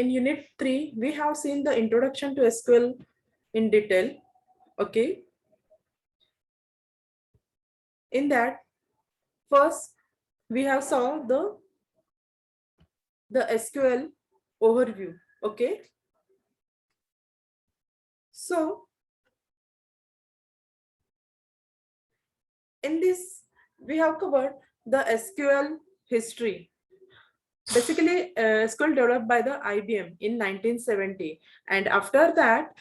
in unit 3, we have seen the introduction to SQL in detail. Okay. In that, first, we have saw the SQL overview. Okay. So, in this, we have covered the SQL history. Basically, SQL developed by the IBM in 1970, and after that,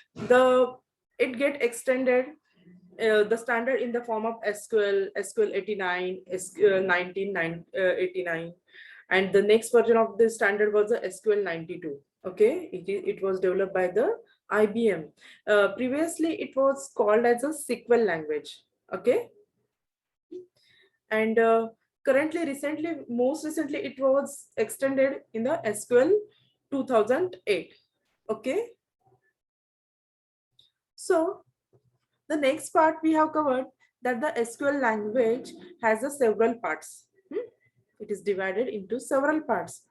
it get extended the standard in the form of SQL 89, SQL 1989, and the next version of the standard was the SQL 92. Okay, it was developed by the IBM. Previously, it was called as a SQL language. Okay, and most recently, it was extended in the SQL 2008. Okay, so the next part we have covered that the SQL language has a several parts. It is divided into several parts.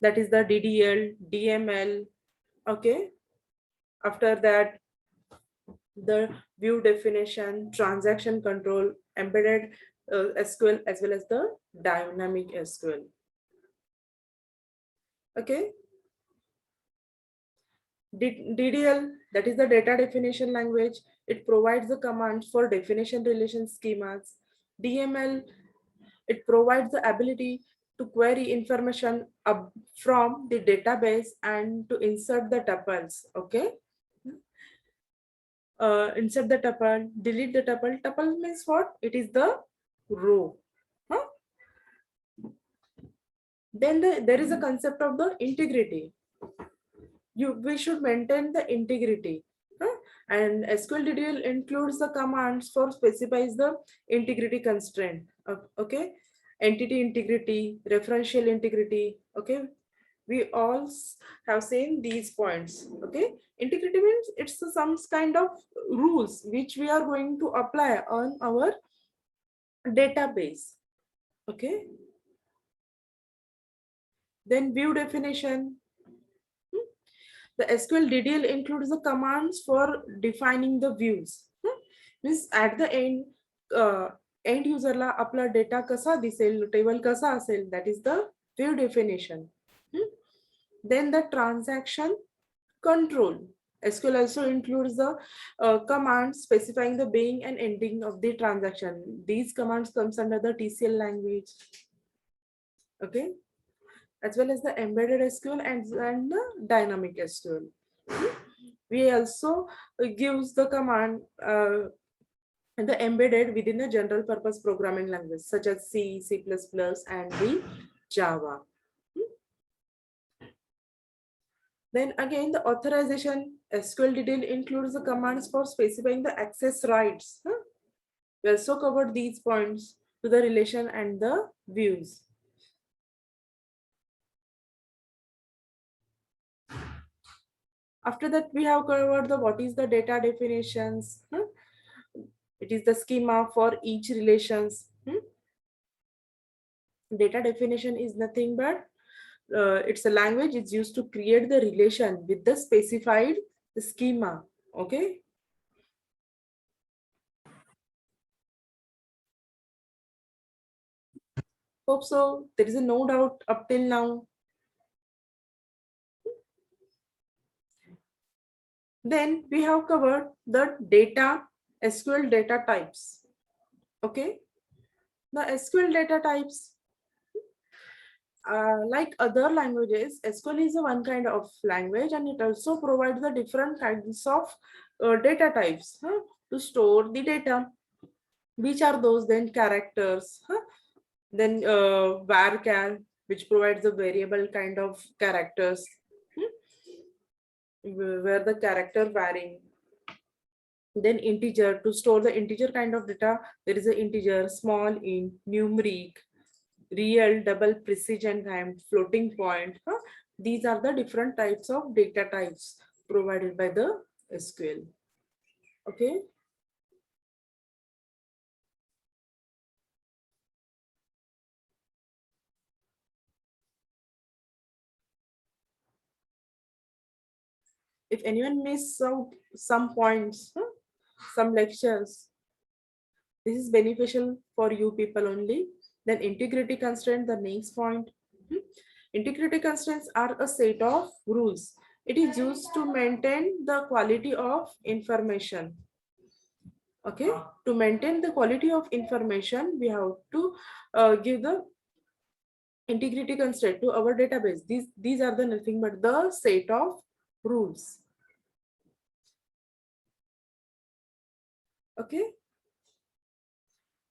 That is the DDL, DML. Okay. After that, the view definition, transaction control, embedded SQL, as well as the dynamic SQL. Okay. DDL, that is the data definition language. It provides the commands for definition relation schemas. DML, it provides the ability to query information from the database and to insert the tuples. Okay. Insert the tuple, delete the tuple. Tuple means what? It is the row. Huh? Then there is a concept of the integrity. We should maintain the integrity. Huh? And SQL DDL includes the commands for specifies the integrity constraint. Okay, entity integrity, referential integrity. Okay, we all have seen these points. Okay, integrity means it's some kind of rules which we are going to apply on our database. Okay, then view definition. The SQL DDL includes the commands for defining the views. Means at the end, end user la आपला data कसा दिसेल, table कसा असेल, that is the view definition. Then the transaction control. SQL also includes the commands specifying the beginning and ending of the transaction. These commands comes under the TCL language. Okay, as well as the embedded SQL and the dynamic SQL. We also gives the command the embedded within the general purpose programming language such as C, C++, and the Java. Then again, the authorization SQL detail includes the commands for specifying the access rights. We also covered these points to the relation and the views. After that, we have covered the what is the data definitions. It is the schema for each relations. Data definition is nothing but it's a language. It's used to create the relation with the specified schema. Okay. Hope so. There is no doubt up till now. Then we have covered the data SQL data types. Okay. The SQL data types, like other languages, SQL is a one kind of language, and it also provides the different kinds of data types to store the data. Which are those? Then characters, then varchar, which provides a variable kind of characters, where the character varying. Then integer, to store the integer kind of data, there is an integer, small int, numeric, real, double, precision time, floating point. These are the different types of data types provided by the SQL. Okay. If anyone miss out some points, some lectures, this is beneficial for you people only. Then integrity constraint, the next point. Hmm. Integrity constraints are a set of rules. It is used to maintain the quality of information. Okay, to maintain the quality of information, we have to give the integrity constraint to our database. These are the nothing but the set of rules. Okay,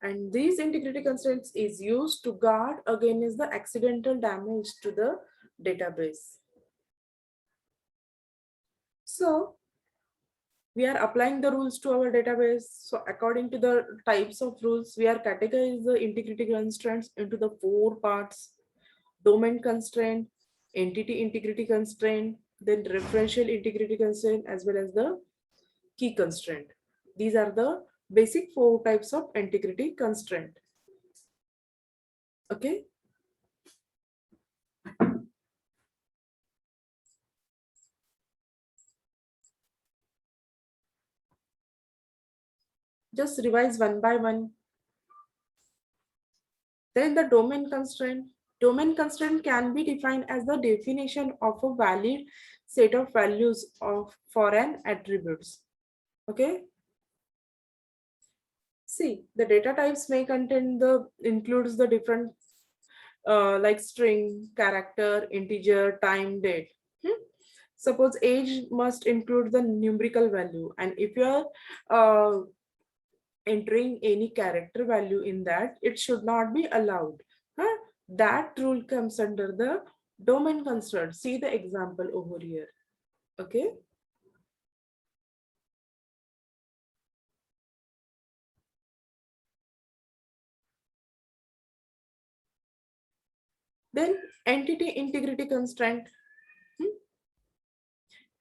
and these integrity constraints is used to guard against the accidental damage to the database. So we are applying the rules to our database. So according to the types of rules, we are categorizing the integrity constraints into the 4 parts: domain constraint, entity integrity constraint, then referential integrity constraint, as well as the key constraint. These are the basic 4 types of integrity constraint. Okay. Just revise one by one. Then the domain constraint. Domain constraint can be defined as the definition of a valid set of values of for an attributes. Okay. See, the data types may contain the includes the different like string, character, integer, time, date. Suppose age must include the numerical value, and if you are entering any character value in that, it should not be allowed. That rule comes under the domain constraint. See the example over here. Okay. Then entity integrity constraint.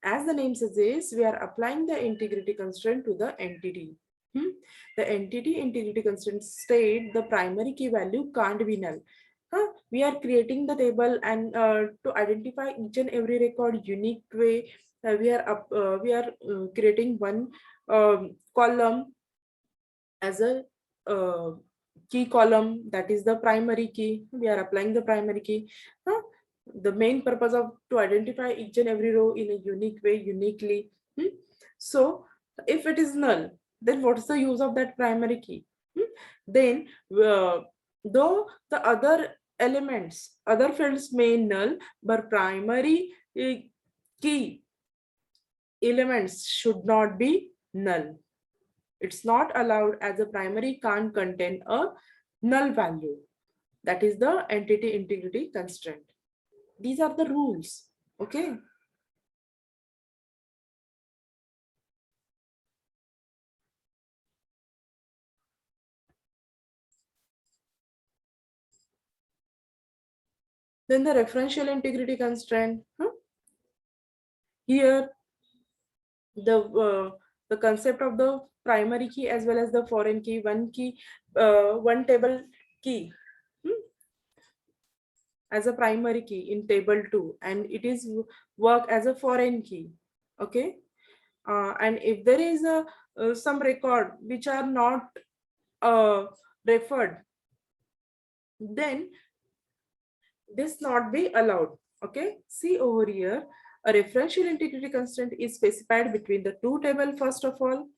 As the name suggests, we are applying the integrity constraint to the entity. The entity integrity constraint state the primary key value can't be null. We are creating the table, and to identify each and every record unique way, we are creating one column as a key column, that is the primary key. We are applying the primary key. The main purpose of to identify each and every row in a unique way, uniquely. So if it is null, then what's the use of that primary key? Then though the other elements, other fields may null, but primary key elements should not be null. It's not allowed, as a primary can't contain a null value. That is the entity integrity constraint. These are the rules. Okay. Then the referential integrity constraint. Here, the concept of the primary key as well as the foreign key, one table key as a primary key in table 2, and it is work as a foreign key. Okay. And if there is a some record which are not referred, then this not be allowed. Okay, see over here, a referential integrity constraint is specified between the two table first of all.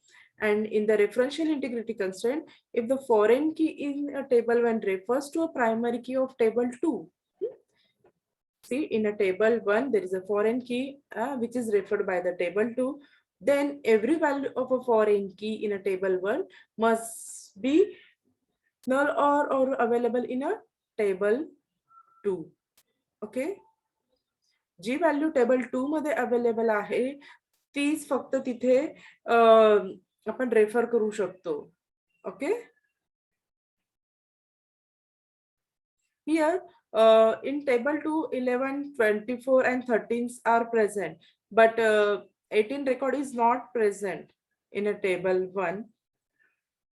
And in the referential integrity constraint, if the foreign key in a table 1 refers to a primary key of table 2, see, in a table 1 there is a foreign key which is referred by the table 2, then every value of a foreign key in a table 1 must be null or available in a table 2. Okay. जी value table 2 मध्ये available आहे तीच फक्त तिथे आपण refer करू शकतो. Okay. Here in table 2, 11, 24 and 13 are present, but 18 record is not present in a table 1,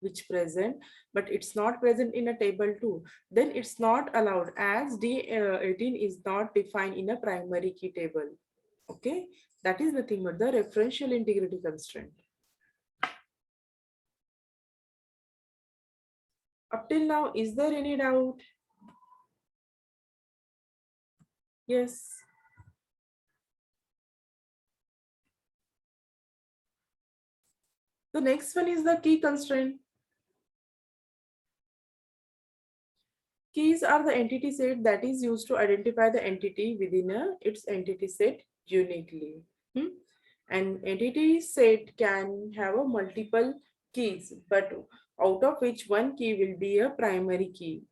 which present, but it's not present in a table 2. Then it's not allowed, as D18 is not defined in a primary key table. Okay, that is nothing but the referential integrity constraint. Up till now, is there any doubt? Yes. The next one is the key constraint. Keys are the entity set that is used to identify the entity within its entity set uniquely. Hmm? An entity set can have a multiple keys, but out of which one key will be a primary key.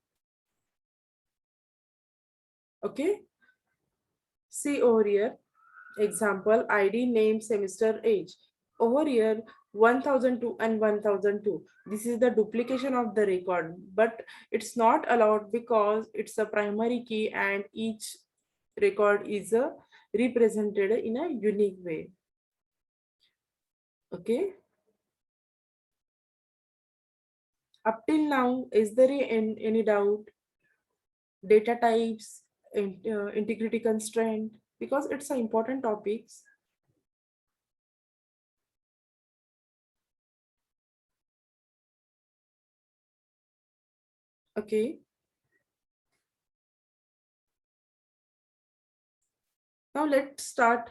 Okay. See over here. Example, ID, name, semester, age. Over here, 1002 and 1002. This is the duplication of the record, but it's not allowed because it's a primary key and each record is represented in a unique way. Okay. Up till now, is there any doubt? Data types, integrity constraint, because it's an important topics. Okay. Now let's start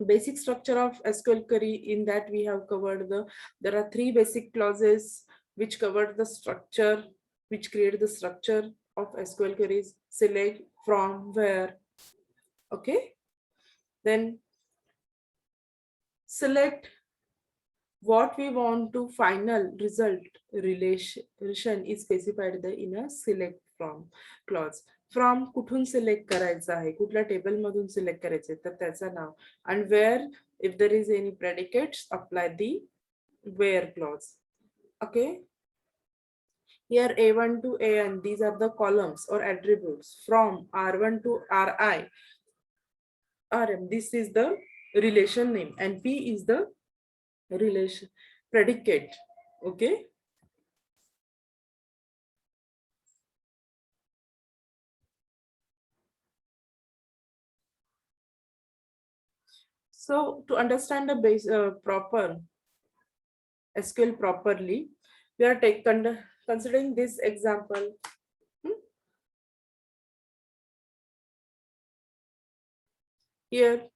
basic structure of SQL query. In that we have covered there are three basic clauses which cover the structure, which create the structure of SQL queries: select, from, where. Okay. Then select what we want to final result relation is specified in a select from clause. From कुठून select करायचं आहे, कुठल्या table मधून select करायचे तर त्याचं नाव. And where, if there is any predicates, apply the where clause. Okay. Here A1 to AN, these are the columns or attributes. From R1 to RI, RM, this is the relation name, and P is the relation predicate. Okay. So to understand the base proper SQL properly, we are considering this example. Hmm? Here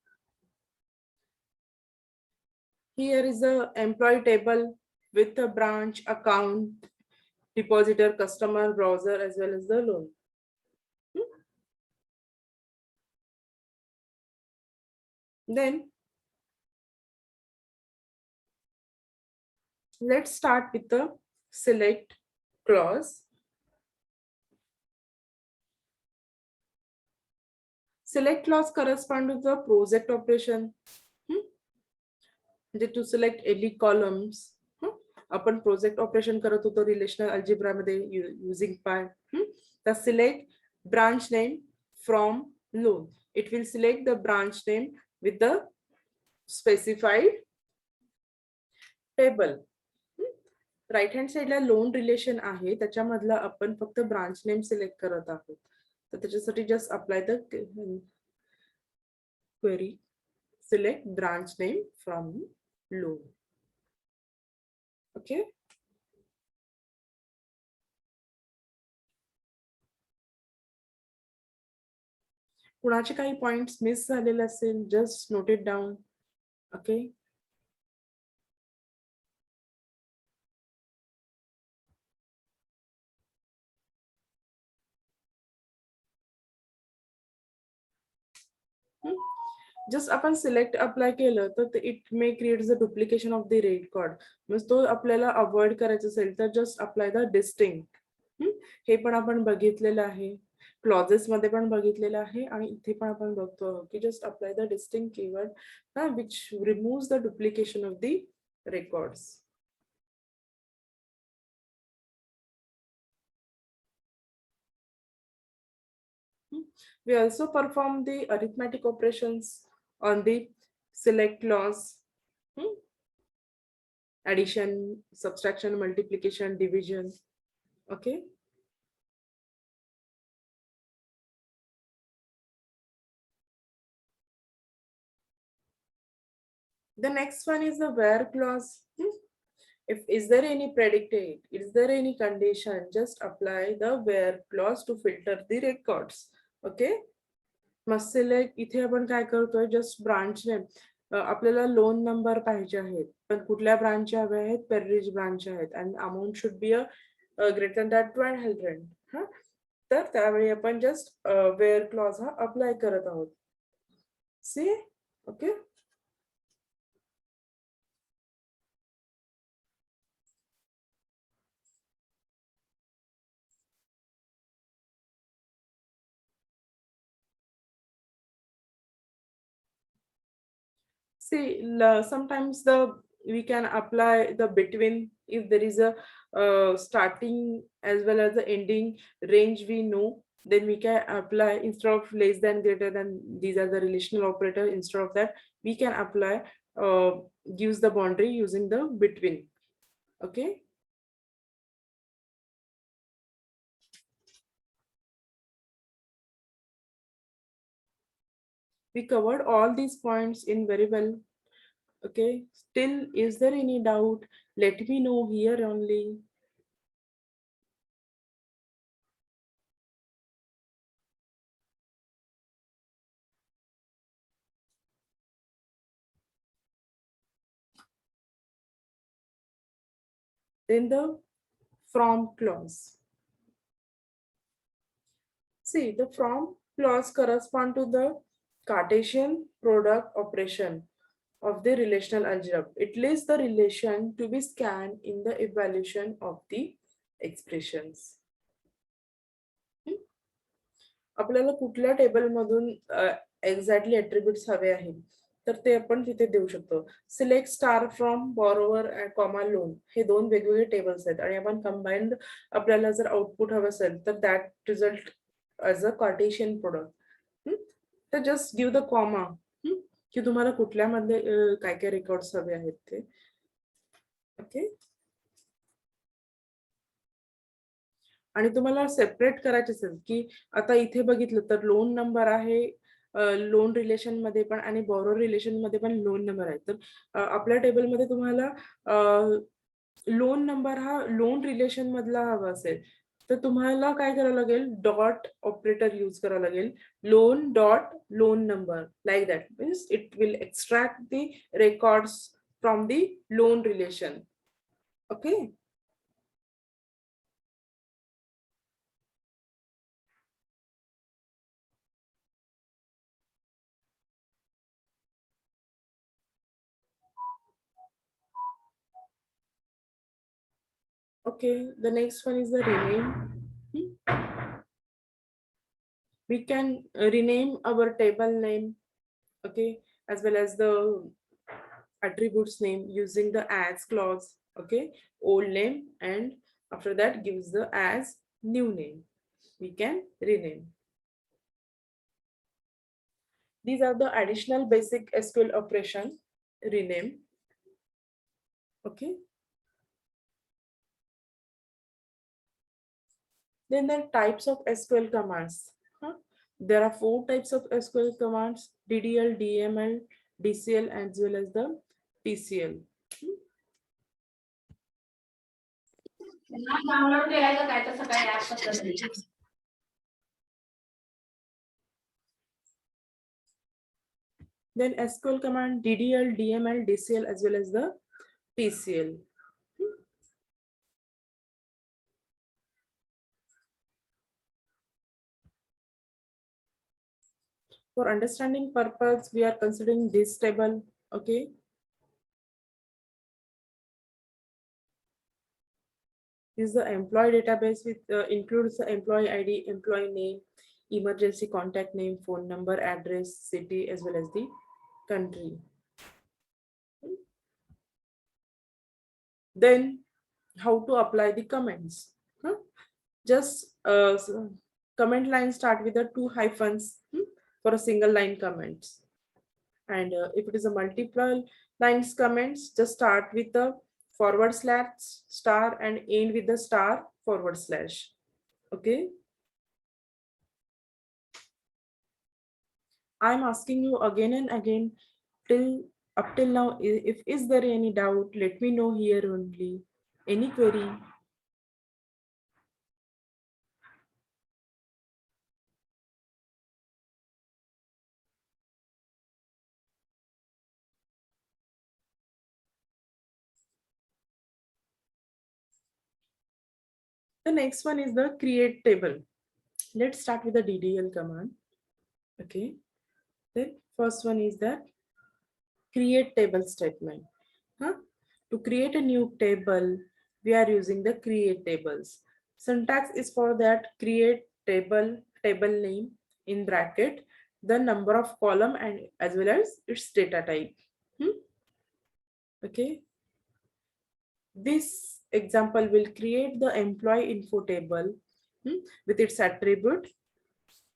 is a employee table with a branch, account, depositor, customer, browser, as well as the loan. Hmm? Then let's start with the select clause. Select clause corresponds to the project operation. To select any columns. आपण project operation करत होतो relational algebra मध्ये using pi. The select branch name from loan. It will select the branch name with the specified table. Right hand साइडला लोन relation आहे, त्याच्यामधला आपण फक्त ब्रांच नेम सिलेक्ट करत आहोत. तर त्याच्यासाठी just apply the query, select branch name from loan. Okay. कुणाचे काही पॉइंट्स मिस झालेले असेल, just note it down. Okay. Just आपण सिलेक्ट अप्लाय केलं तर it may create the duplication of the record. मग तो आपल्याला अवॉइड करायचा असेल तर जस्ट अप्लाय द डिस्टिंक्ट. हे पण आपण बघितलेलं आहे, क्लॉजेस मध्ये पण बघितलेलं आहे, आणि इथे पण आपण बघतो की just apply the distinct keyword which removes the duplication of the records. We also perform the arithmetic operations on the select clause. Addition, subtraction, multiplication, division. Okay. The next one is the where clause. If is there any predicate, is there any condition, just apply the where clause to filter the records. Okay. मस्त select इथे आपण काय करतोय just branch name आपल्याला loan number पाहिजे आहेत पण कुठल्या ब्रांच हवे आहेत पेरिज ब्रांच आहेत आणि amount should be a greater than 1200 हा तर त्यावेळी आपण जस्ट वेअर क्लॉज हा अप्लाय करत आहोत सी okay See, sometimes we can apply the between if there is a starting as well as the ending range we know, then we can apply instead of less than greater than these are the relational operator. Instead of that, we can apply gives the boundary using the between. Okay. We covered all these points in very well. Okay. Still, is there any doubt? Let me know here only. Then the from clause. See, the from clause correspond to the Cartesian product operation of the relational algebra. It lists the relation to be scanned in the evaluation of the expressions. आपल्याला कुठल्या table मधून exactly ऍट्रिब्यूट्स हवे आहेत तर ते आपण तिथे देऊ शकतो select star from borrower comma loan हे दोन वेगवेगळे टेबल्स आहेत आणि आपण कंबाईंड आपल्याला जर आउटपुट हवं असेल तर that result as a Cartesian product तर जस्ट गिव्ह द कॉमा की तुम्हाला कुठल्यामध्ये काय काय रेकॉर्ड्स हवे आहेत ते ओके आणि तुम्हाला सेपरेट करायचे असेल की आता इथे बघितलं तर लोन नंबर आहे लोन रिलेशन मध्ये पण आणि बॉरो रिलेशन मध्ये पण लोन नंबर आहे तर आपल्या टेबलमध्ये तुम्हाला लोन नंबर हा लोन रिलेशन मधला हवा असेल तर तुम्हाला काय करावं लागेल डॉट ऑपरेटर यूज करावं लागेल loan dot loan number like that means it will extract the records from the loan relation okay Okay, the next one is the rename. We can rename our table name, okay, as well as the attributes name using the as clause, okay, old name, and after that gives the as new name. We can rename. These are the additional basic SQL operation, rename, okay. Then the types of SQL commands. There are 4 types of SQL commands: DDL, DML, DCL, as well as the TCL. Then SQL command DDL, DML, DCL, as well as the TCL. For understanding purpose, we are considering this table, okay? This is the employee database with includes the employee ID, employee name, emergency contact name, phone number, address, city, as well as the country. Then how to apply the comments? Just comment line start with the 2 hyphens for a single line comments. And if it is a multiple lines comments, just start with the forward slash star and end with the star forward slash. Okay. I'm asking you again and again till Up till now, if is there any doubt, let me know here only. Any query? The next one is the create table. Let's start with the DDL command. Okay. Then first one is the create table statement. Huh? To create a new table, we are using the create tables. Syntax is for that create table, table name in bracket, the number of column and as well as its data type. Okay. This example will create the employee info table with its attribute,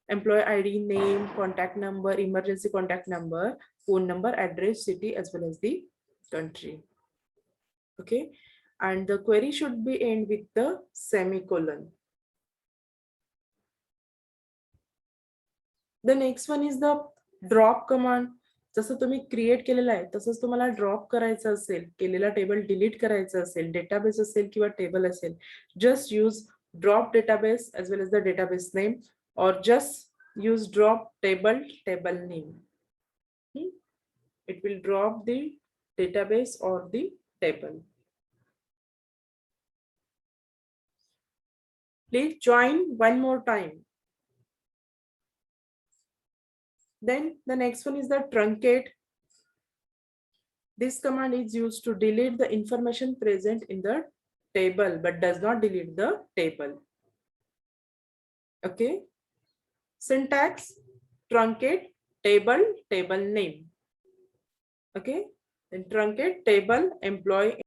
employee ID, name, contact number, emergency contact number, phone number, address, city, as well as the country. Okay. And the query should be end with the semicolon. The next one is the drop command. जसं तुम्ही create केलेला आहे तसंच तुम्हाला drop करायचं असेल, केलेला table delete करायचं असेल, डेटाबेस असेल किंवा टेबल असेल, just use drop database as well as the database name, or just use drop table name. It will drop the database or the table. Please join one more time. Then the next one is the truncate. This command is used to delete the information present in the table but does not delete the table. Okay. Syntax: truncate table name. Okay. Then truncate table employee